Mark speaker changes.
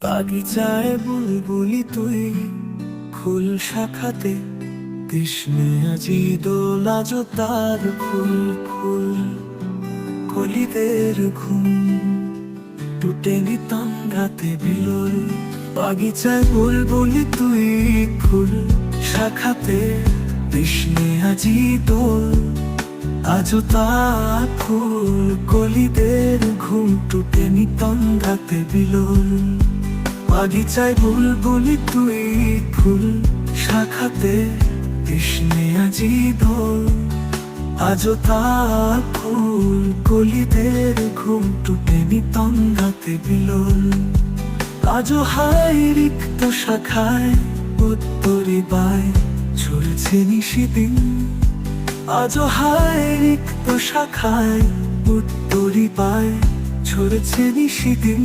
Speaker 1: বাগিচায় বুলবুলি তুই, ফুল শাখাতে কৃষ্ণে আজি দোলা জোতার ফুল ফুল, কলিদের ঘুম টুটেনি তন্দ্রাতে বিলোল। বাগিচায় বুলবুলি তুই, ফুল শাখাতে কৃষ্ণে আজি দোল, আজও তার ফুল কলিদের ঘুম টুটেনি তন্দ্রাতে বিলোল। বাগিচায় বুলবুলি তুই, ফুল শাখাতে কৃষ্ণে আজি দোল, আজও তার ফুল কলিদের ঘুম টুটেনি তন্দ্রাতে বিলোল। আজও হায় রিক্ত শাখায় উত্তরি বায় ঝুলছে নিশিদিন, আজও হায় রিক্ত শাখায় উত্তরি বায় ঝুলছে নিশিদিন।